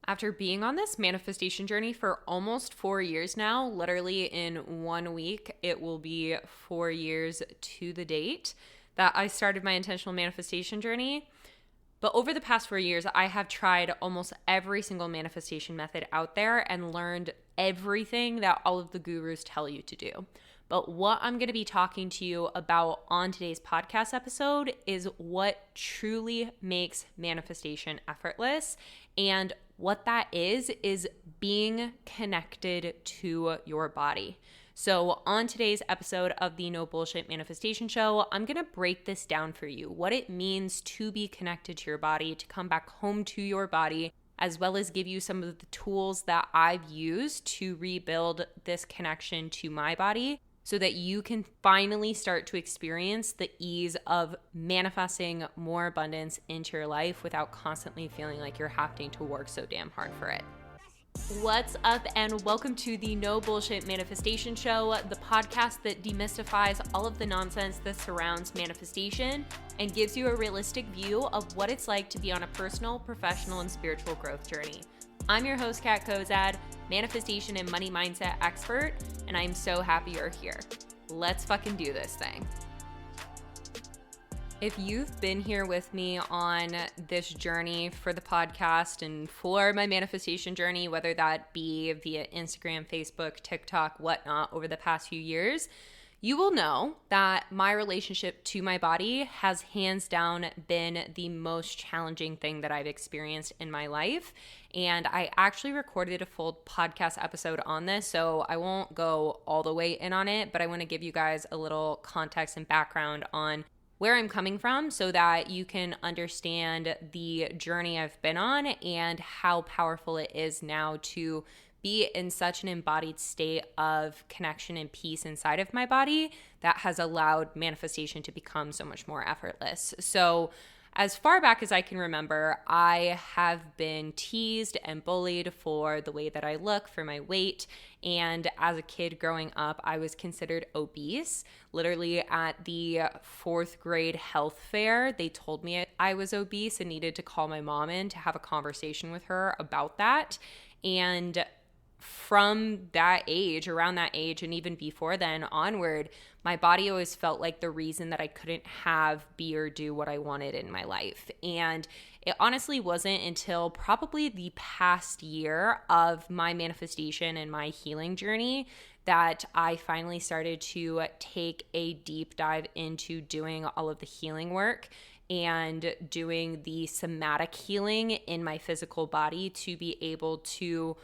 After being on this manifestation journey for almost 4 years now, literally in 1 week, it will be 4 years to the date that I started my intentional manifestation journey. But over the past 4 years, I have tried almost every single manifestation method out there and learned everything that all of the gurus tell you to do. But what I'm going to be talking to you about on today's podcast episode is what truly makes manifestation effortless. And what that is being connected to your body. So on today's episode of the No Bullshit Manifestation Show, I'm going to break this down for you, what it means to be connected to your body, to come back home to your body, as well as give you some of the tools that I've used to rebuild this connection to my body so that you can finally start to experience the ease of manifesting more abundance into your life without constantly feeling like you're having to work so damn hard for it. What's up, and welcome to the No Bullshit Manifestation Show, the podcast that demystifies all of the nonsense that surrounds manifestation and gives you a realistic view of what it's like to be on a personal, professional, and spiritual growth journey. I'm your host, Kat Kozad, manifestation and money mindset expert, and I'm so happy you're here. Let's fucking do this thing. If you've been here with me on this journey for the podcast and for my manifestation journey, whether that be via Instagram, Facebook, TikTok, whatnot, over the past few years, you will know that my relationship to my body has hands down been the most challenging thing that I've experienced in my life. And I actually recorded a full podcast episode on this, so I won't go all the way in on it, but I want to give you guys a little context and background on where I'm coming from so that you can understand the journey I've been on and how powerful it is now to be in such an embodied state of connection and peace inside of my body that has allowed manifestation to become so much more effortless. So as far back as I can remember, I have been teased and bullied for the way that I look, for my weight. And as a kid growing up, I was considered obese. Literally at the 4th grade health fair, they told me I was obese and needed to call my mom in to have a conversation with her about that. And from that age, around that age, and even before then onward, my body always felt like the reason that I couldn't have, be, or do what I wanted in my life. And it honestly wasn't until probably the past year of my manifestation and my healing journey that I finally started to take a deep dive into doing all of the healing work and doing the somatic healing in my physical body to be able to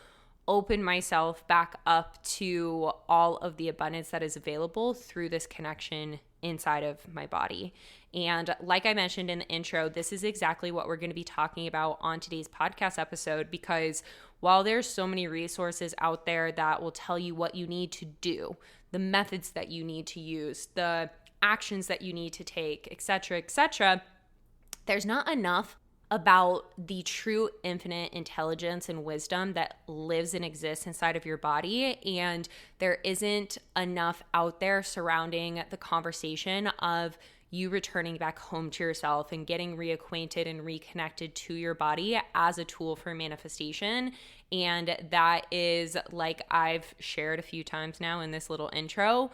open myself back up to all of the abundance that is available through this connection inside of my body. And like I mentioned in the intro, this is exactly what we're going to be talking about on today's podcast episode, because while there's so many resources out there that will tell you what you need to do, the methods that you need to use, the actions that you need to take, etc., there's not enough about the true infinite intelligence and wisdom that lives and exists inside of your body. And there isn't enough out there surrounding the conversation of you returning back home to yourself and getting reacquainted and reconnected to your body as a tool for manifestation. And that is, like I've shared a few times now in this little intro,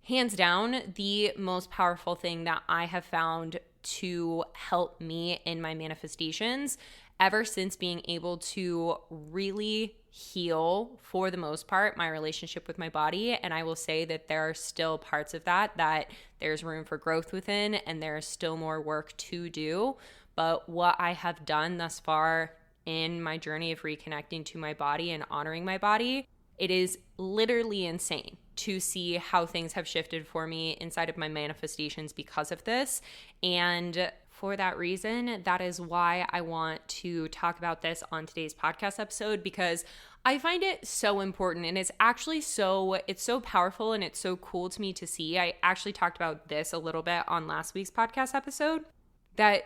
hands down, the most powerful thing that I have found to help me in my manifestations ever since being able to really heal, for the most part, my relationship with my body. And I will say that there are still parts of that there's room for growth within, and there's still more work to do. But what I have done thus far in my journey of reconnecting to my body and honoring my body, it is literally insane to see how things have shifted for me inside of my manifestations because of this. And for that reason, that is why I want to talk about this on today's podcast episode, because I find it so important, and it's so powerful, and it's so cool to me to see. I actually talked about this a little bit on last week's podcast episode, that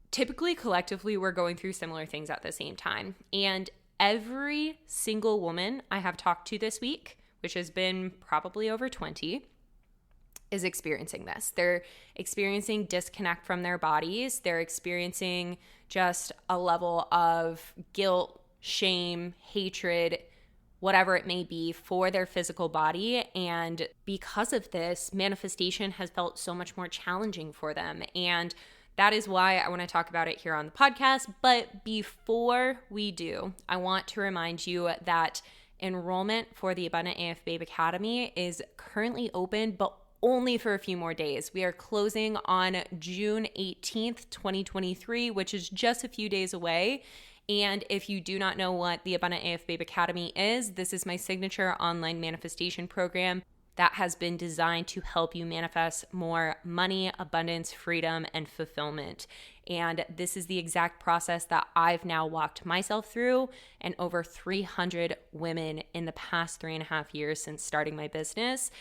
typically collectively we're going through similar things at the same time. And every single woman I have talked to this week, which has been probably over 20, is experiencing this. They're experiencing disconnect from their bodies. They're experiencing just a level of guilt, shame, hatred, whatever it may be for their physical body. And because of this, manifestation has felt so much more challenging for them. And that is why I want to talk about it here on the podcast. But before we do, I want to remind you that enrollment for the Abundant AF Babe Academy is currently open, but only for a few more days. We are closing on June 18th, 2023, which is just a few days away. And if you do not know what the Abundant AF Babe Academy is, this is my signature online manifestation program that has been designed to help you manifest more money, abundance, freedom, and fulfillment. And this is the exact process that I've now walked myself through and over 300 women in the past 3.5 years since starting my business.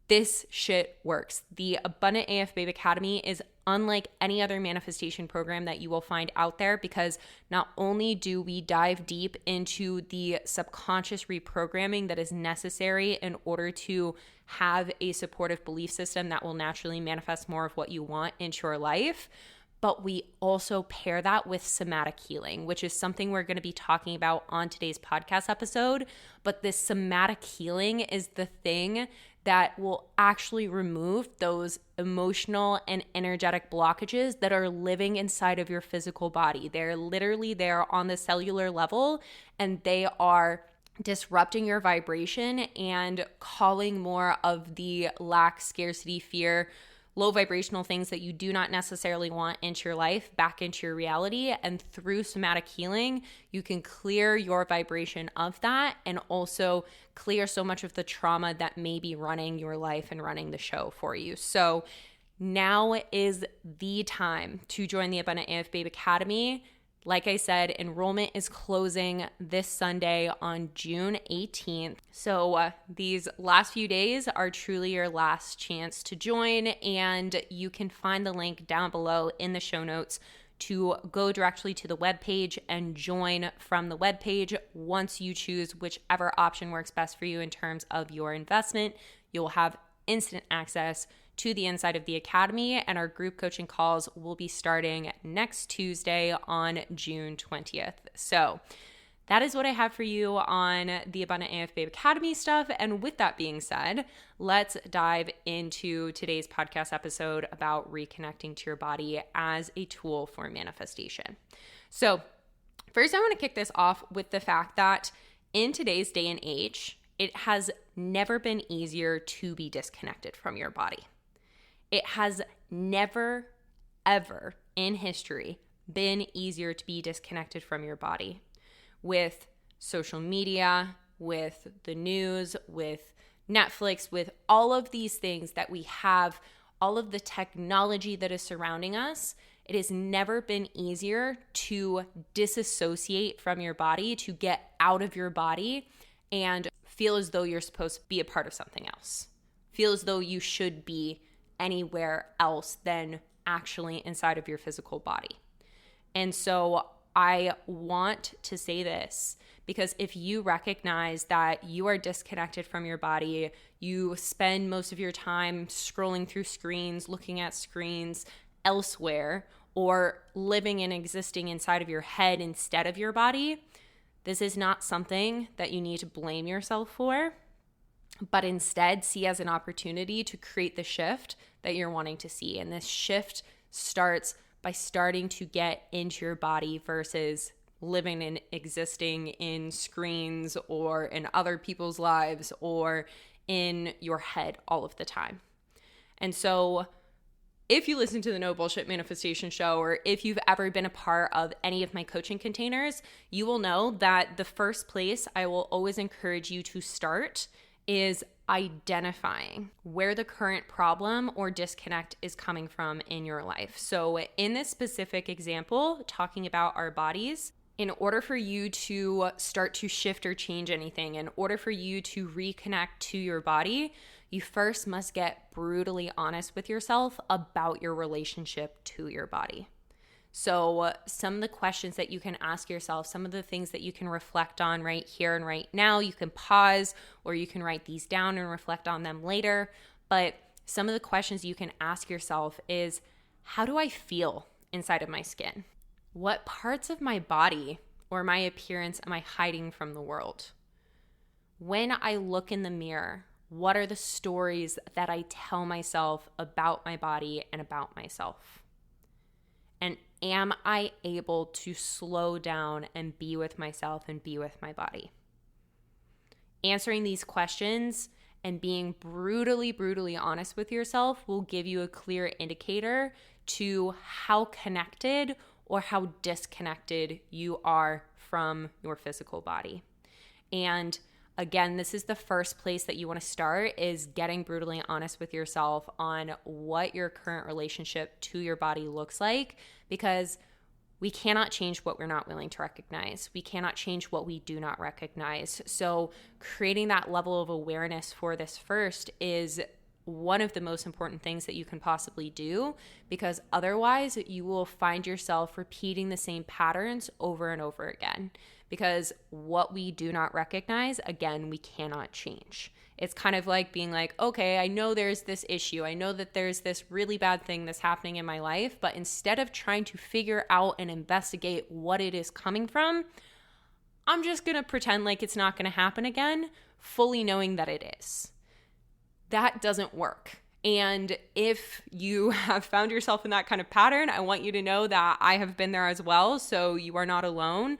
This shit works. The Abundant AF Babe Academy is unlike any other manifestation program that you will find out there, because not only do we dive deep into the subconscious reprogramming that is necessary in order to have a supportive belief system that will naturally manifest more of what you want into your life, but we also pair that with somatic healing, which is something we're going to be talking about on today's podcast episode. But this somatic healing is the thing that will actually remove those emotional and energetic blockages that are living inside of your physical body. They're literally there on the cellular level, and they are disrupting your vibration and calling more of the lack, scarcity, fear, low vibrational things that you do not necessarily want into your life back into your reality. And through somatic healing, you can clear your vibration of that and also clear so much of the trauma that may be running your life and running the show for you. So now is the time to join the Abundant AF Babe Academy. Like I said, enrollment is closing this Sunday on June 18th. So these last few days are truly your last chance to join, and you can find the link down below in the show notes to go directly to the webpage and join from the webpage. Once you choose whichever option works best for you in terms of your investment, you'll have instant access to the inside of the academy, and our group coaching calls will be starting next Tuesday on June 20th. So that is what I have for you on the Abundant AF Babe Academy stuff. And with that being said, let's dive into today's podcast episode about reconnecting to your body as a tool for manifestation. So first, I want to kick this off with the fact that in today's day and age, it has never been easier to be disconnected from your body. It has never, ever in history been easier to be disconnected from your body. With social media, with the news, with Netflix, with all of these things that we have, all of the technology that is surrounding us, it has never been easier to disassociate from your body, to get out of your body and feel as though you're supposed to be a part of something else. Feel as though you should be anywhere else than actually inside of your physical body. And so I want to say this because if you recognize that you are disconnected from your body, you spend most of your time scrolling through screens, looking at screens elsewhere, or living and existing inside of your head instead of your body, this is not something that you need to blame yourself for, but instead see as an opportunity to create the shift that you're wanting to see. And this shift starts by starting to get into your body versus living and existing in screens or in other people's lives or in your head all of the time. And so if you listen to the No Bullshit Manifestation Show, or if you've ever been a part of any of my coaching containers, you will know that the first place I will always encourage you to start is identifying where the current problem or disconnect is coming from in your life. So in this specific example, talking about our bodies, in order for you to start to shift or change anything, in order for you to reconnect to your body, you first must get brutally honest with yourself about your relationship to your body. So some of the questions that you can ask yourself, some of the things that you can reflect on right here and right now, you can pause or you can write these down and reflect on them later. But some of the questions you can ask yourself is, how do I feel inside of my skin? What parts of my body or my appearance am I hiding from the world? When I look in the mirror, what are the stories that I tell myself about my body and about myself? And am I able to slow down and be with myself and be with my body? Answering these questions and being brutally, brutally honest with yourself will give you a clear indicator to how connected or how disconnected you are from your physical body. And again, this is the first place that you want to start, is getting brutally honest with yourself on what your current relationship to your body looks like, because we cannot change what we're not willing to recognize. We cannot change what we do not recognize. So creating that level of awareness for this first is one of the most important things that you can possibly do, because otherwise you will find yourself repeating the same patterns over and over again. Because what we do not recognize, again, we cannot change. It's kind of like being like, okay, I know there's this issue. I know that there's this really bad thing that's happening in my life, but instead of trying to figure out and investigate what it is coming from, I'm just going to pretend like it's not going to happen again, fully knowing that it is. That doesn't work. And if you have found yourself in that kind of pattern, I want you to know that I have been there as well, so you are not alone.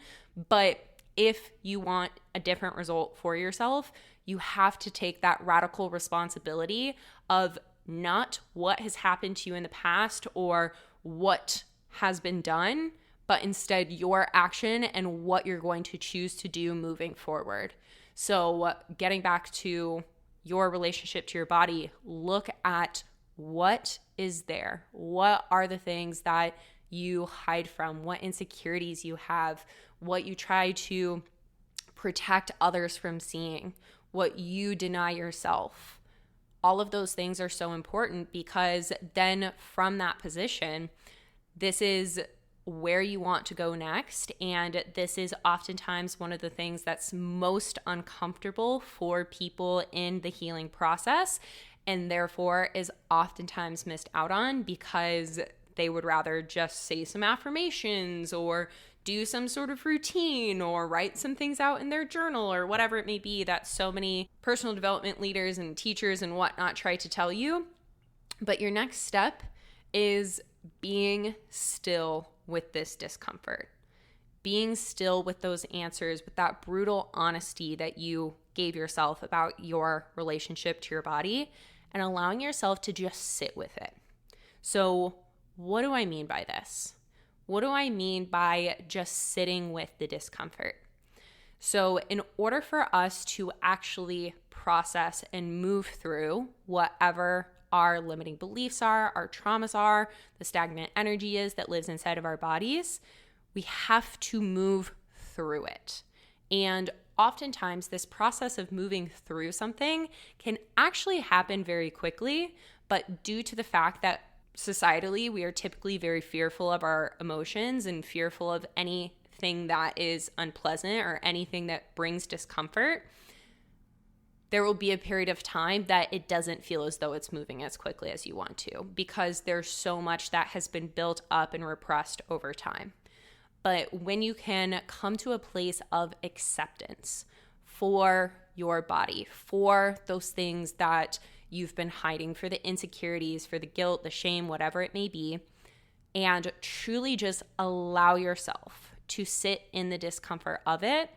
But if you want a different result for yourself, you have to take that radical responsibility of not what has happened to you in the past or what has been done, but instead your action and what you're going to choose to do moving forward. So getting back to your relationship to your body, look at what is there. What are the things that you hide from? What insecurities you have? What you try to protect others from seeing? What you deny yourself? All of those things are so important, because then from that position, this is where you want to go next. And this is oftentimes one of the things that's most uncomfortable for people in the healing process, and therefore is oftentimes missed out on, because they would rather just say some affirmations or do some sort of routine or write some things out in their journal or whatever it may be that so many personal development leaders and teachers and whatnot try to tell you. But your next step is being still with this discomfort, being still with those answers, with that brutal honesty that you gave yourself about your relationship to your body, and allowing yourself to just sit with it. So what do I mean by this? What do I mean by just sitting with the discomfort? So in order for us to actually process and move through whatever our limiting beliefs are, our traumas are, the stagnant energy is that lives inside of our bodies, we have to move through it. And oftentimes this process of moving through something can actually happen very quickly, but due to the fact that societally we are typically very fearful of our emotions and fearful of anything that is unpleasant or anything that brings discomfort, there will be a period of time that it doesn't feel as though it's moving as quickly as you want to, because there's so much that has been built up and repressed over time. But when you can come to a place of acceptance for your body, for those things that you've been hiding, for the insecurities, for the guilt, the shame, whatever it may be, and truly just allow yourself to sit in the discomfort of it,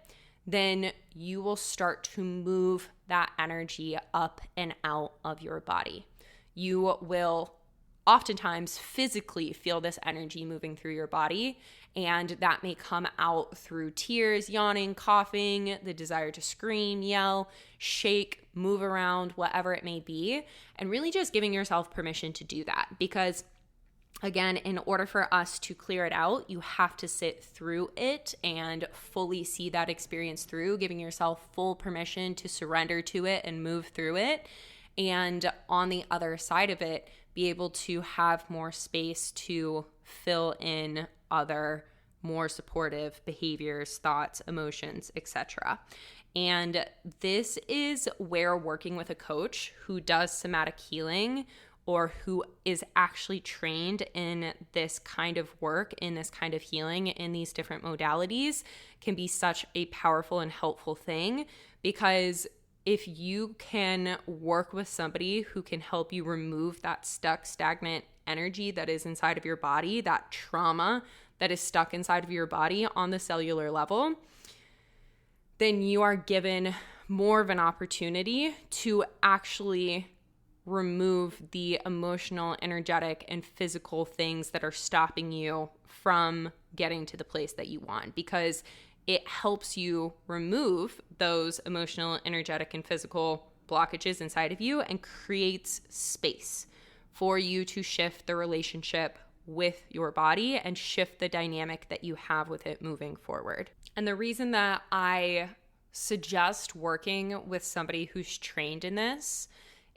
then you will start to move that energy up and out of your body. You will oftentimes physically feel this energy moving through your body, and that may come out through tears, yawning, coughing, the desire to scream, yell, shake, move around, whatever it may be, and really just giving yourself permission to do that. Because again, in order for us to clear it out, you have to sit through it and fully see that experience through, giving yourself full permission to surrender to it and move through it. And on the other side of it, be able to have more space to fill in other more supportive behaviors, thoughts, emotions, etc. And this is where working with a coach who does somatic healing or who is actually trained in this kind of work, in this kind of healing, in these different modalities can be such a powerful and helpful thing, because if you can work with somebody who can help you remove that stuck, stagnant energy that is inside of your body, that trauma that is stuck inside of your body on the cellular level, then you are given more of an opportunity to actually remove the emotional, energetic, and physical things that are stopping you from getting to the place that you want, because it helps you remove those emotional, energetic, and physical blockages inside of you and creates space for you to shift the relationship with your body and shift the dynamic that you have with it moving forward. And the reason that I suggest working with somebody who's trained in this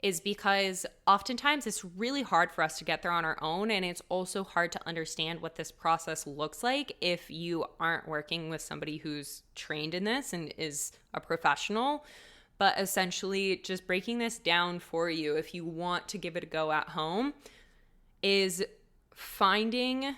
is because oftentimes it's really hard for us to get there on our own, and it's also hard to understand what this process looks like if you aren't working with somebody who's trained in this and is a professional. But essentially, just breaking this down for you, if you want to give it a go at home, is finding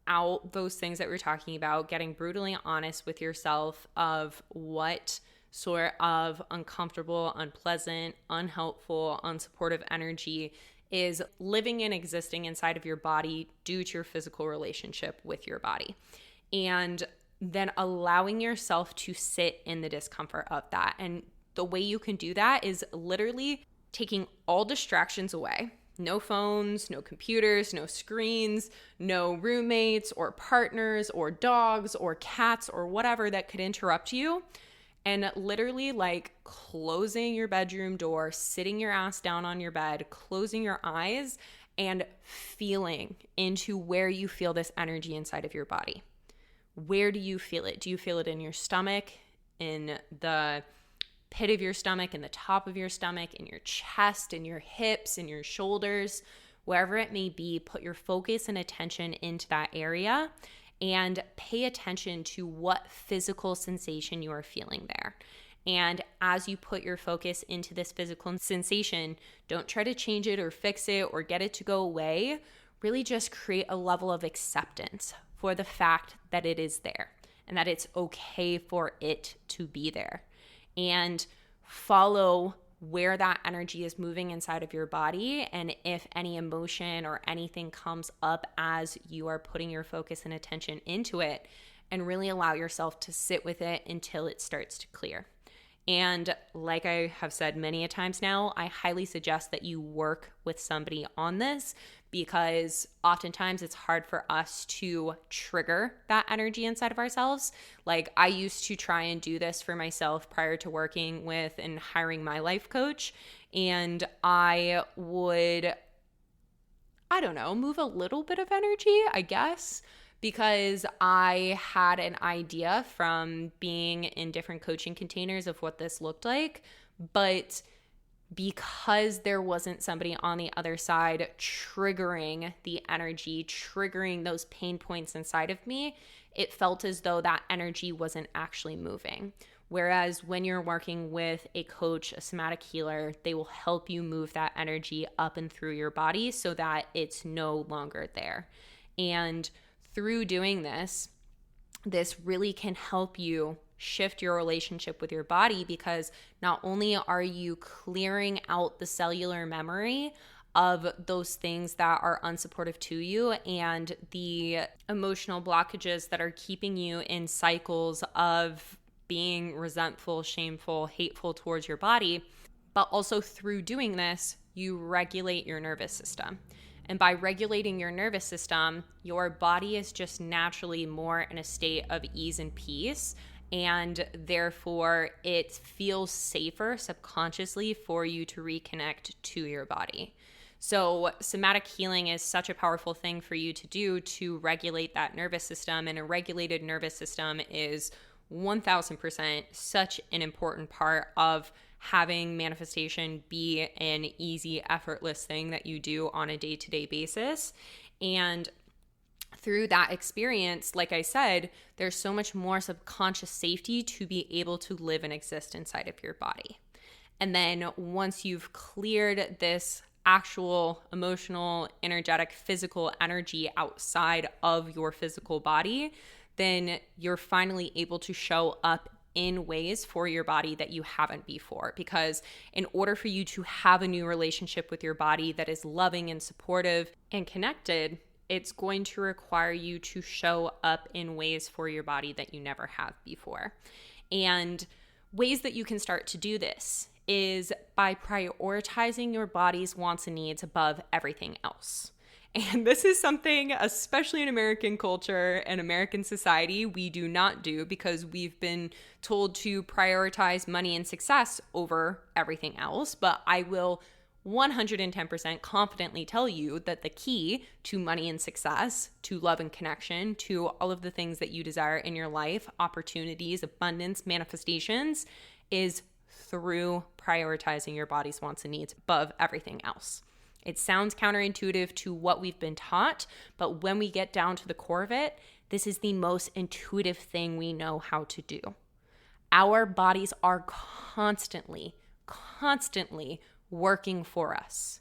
out those things that we're talking about, getting brutally honest with yourself of what sort of uncomfortable, unpleasant, unhelpful, unsupportive energy is living and existing inside of your body due to your physical relationship with your body. And then allowing yourself to sit in the discomfort of that. And the way you can do that is literally taking all distractions away. No phones, no computers, no screens, no roommates or partners or dogs or cats or whatever that could interrupt you. And literally like closing your bedroom door, sitting your ass down on your bed, closing your eyes, and feeling into where you feel this energy inside of your body. Where do you feel it? Do you feel it in your stomach, in the pit of your stomach, in the top of your stomach, in your chest, in your hips, in your shoulders? Wherever it may be, put your focus and attention into that area and pay attention to what physical sensation you are feeling there. And as you put your focus into this physical sensation, don't try to change it or fix it or get it to go away. Really just create a level of acceptance for the fact that it is there and that it's okay for it to be there. And follow where that energy is moving inside of your body, and if any emotion or anything comes up as you are putting your focus and attention into it, and really allow yourself to sit with it until it starts to clear. And like I have said many a times now, I highly suggest that you work with somebody on this, because oftentimes it's hard for us to trigger that energy inside of ourselves. Like I used to try and do this for myself prior to working with and hiring my life coach. And I would, move a little bit of energy, I guess, because I had an idea from being in different coaching containers of what this looked like. But because there wasn't somebody on the other side triggering the energy, triggering those pain points inside of me, it felt as though that energy wasn't actually moving. Whereas when you're working with a coach, a somatic healer, they will help you move that energy up and through your body so that it's no longer there. And through doing this really can help you shift your relationship with your body, because not only are you clearing out the cellular memory of those things that are unsupportive to you and the emotional blockages that are keeping you in cycles of being resentful, shameful, hateful towards your body, but also through doing this, you regulate your nervous system. And by regulating your nervous system, your body is just naturally more in a state of ease and peace. And therefore, it feels safer subconsciously for you to reconnect to your body. So somatic healing is such a powerful thing for you to do to regulate that nervous system. And a regulated nervous system is 1000% such an important part of having manifestation be an easy, effortless thing that you do on a day-to-day basis. And through that experience, like I said, there's so much more subconscious safety to be able to live and exist inside of your body. And then once you've cleared this actual emotional, energetic, physical energy outside of your physical body, then you're finally able to show up in ways for your body that you haven't before. Because in order for you to have a new relationship with your body that is loving and supportive and connected, it's going to require you to show up in ways for your body that you never have before. And ways that you can start to do this is by prioritizing your body's wants and needs above everything else. And this is something, especially in American culture and American society, we do not do, because we've been told to prioritize money and success over everything else. But I will 110% confidently tell you that the key to money and success, to love and connection, to all of the things that you desire in your life, opportunities, abundance, manifestations, is through prioritizing your body's wants and needs above everything else. It sounds counterintuitive to what we've been taught, but when we get down to the core of it, this is the most intuitive thing we know how to do. Our bodies are constantly working for us.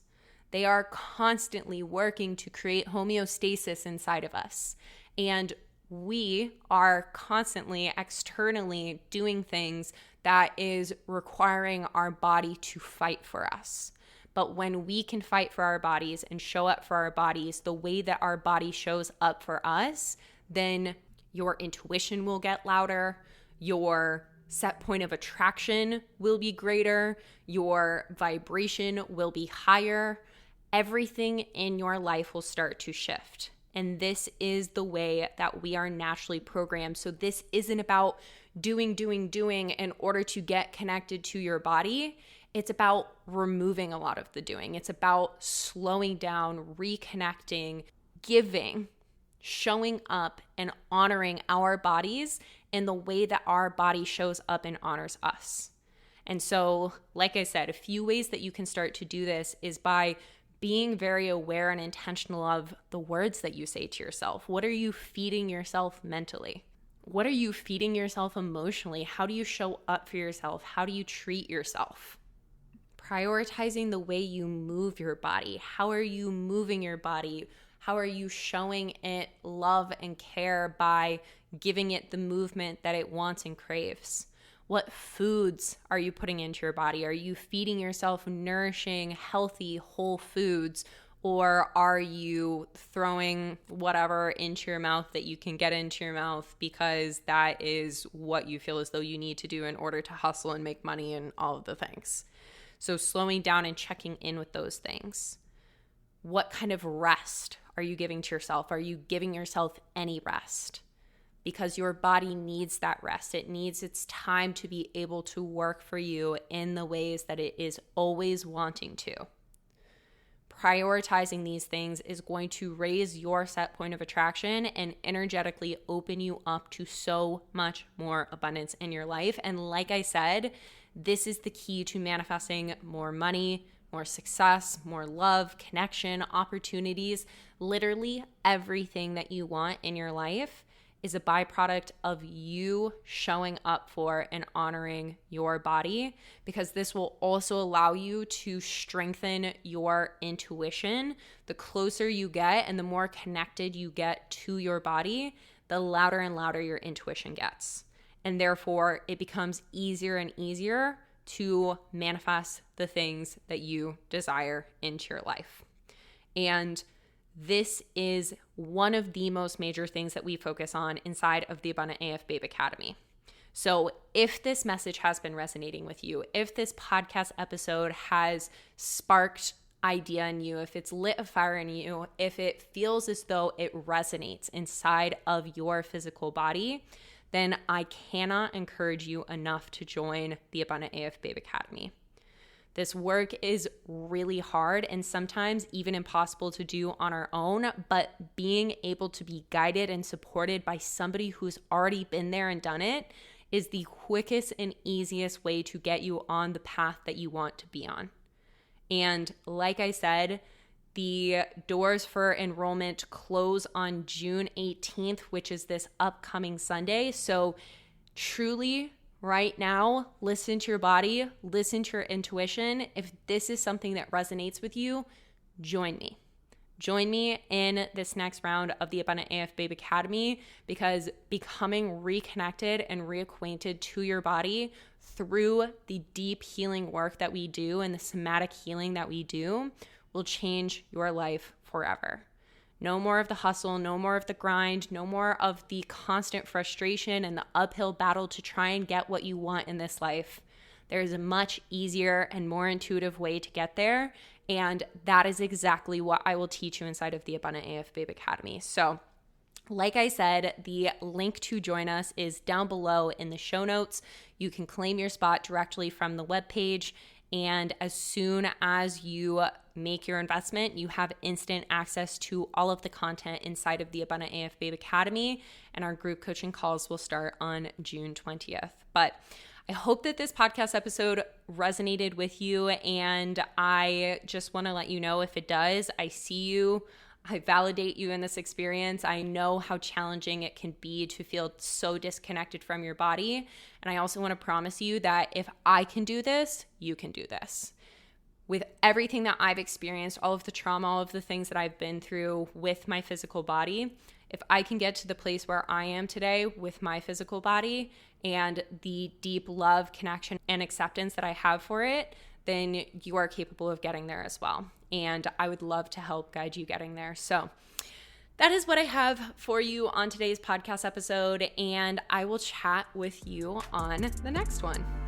They are constantly working to create homeostasis inside of us. And we are constantly externally doing things that is requiring our body to fight for us. But when we can fight for our bodies and show up for our bodies the way that our body shows up for us, then your intuition will get louder, your set point of attraction will be greater, your vibration will be higher, everything in your life will start to shift. And this is the way that we are naturally programmed. So this isn't about doing in order to get connected to your body. It's about removing a lot of the doing. It's about slowing down, reconnecting, giving, showing up, and honoring our bodies in the way that our body shows up and honors us. And so, like I said, a few ways that you can start to do this is by being very aware and intentional of the words that you say to yourself. What are you feeding yourself mentally? What are you feeding yourself emotionally? How do you show up for yourself? How do you treat yourself? Prioritizing the way you move your body. How are you moving your body? How are you showing it love and care by giving it the movement that it wants and craves? What foods are you putting into your body? Are you feeding yourself nourishing, healthy, whole foods? Or are you throwing whatever into your mouth that you can get into your mouth because that is what you feel as though you need to do in order to hustle and make money and all of the things? So slowing down and checking in with those things. What kind of rest are you giving to yourself? Are you giving yourself any rest? Because your body needs that rest. It needs its time to be able to work for you in the ways that it is always wanting to. Prioritizing these things is going to raise your set point of attraction and energetically open you up to so much more abundance in your life. And like I said, this is the key to manifesting more money, more success, more love, connection, opportunities. Literally everything that you want in your life is a byproduct of you showing up for and honoring your body, because this will also allow you to strengthen your intuition. The closer you get and the more connected you get to your body, the louder and louder your intuition gets. And therefore, it becomes easier and easier to manifest the things that you desire into your life. And this is one of the most major things that we focus on inside of the Abundant AF Babe Academy. So if this message has been resonating with you, if this podcast episode has sparked idea in you, if it's lit a fire in you, if it feels as though it resonates inside of your physical body, then I cannot encourage you enough to join the Abundant AF Babe Academy. This work is really hard and sometimes even impossible to do on our own, but being able to be guided and supported by somebody who's already been there and done it is the quickest and easiest way to get you on the path that you want to be on. And like I said, the doors for enrollment close on June 18th, which is this upcoming Sunday. So truly right now, listen to your body, listen to your intuition. If this is something that resonates with you, join me. Join me in this next round of the Abundant AF Babe Academy, because becoming reconnected and reacquainted to your body through the deep healing work that we do and the somatic healing that we do will change your life forever. No more of the hustle, no more of the grind, no more of the constant frustration and the uphill battle to try and get what you want in this life. There is a much easier and more intuitive way to get there, and that is exactly what I will teach you inside of the Abundant AF Babe Academy. So, like I said, the link to join us is down below in the show notes. You can claim your spot directly from the webpage. And as soon as you make your investment, you have instant access to all of the content inside of the Abundant AF Babe Academy. And our group coaching calls will start on June 20th. But I hope that this podcast episode resonated with you. And I just want to let you know, if it does, I see you. I validate you in this experience. I know how challenging it can be to feel so disconnected from your body. And I also want to promise you that if I can do this, you can do this. With everything that I've experienced, all of the trauma, all of the things that I've been through with my physical body, if I can get to the place where I am today with my physical body and the deep love, connection, and acceptance that I have for it, then you are capable of getting there as well. And I would love to help guide you getting there. So that is what I have for you on today's podcast episode, and I will chat with you on the next one.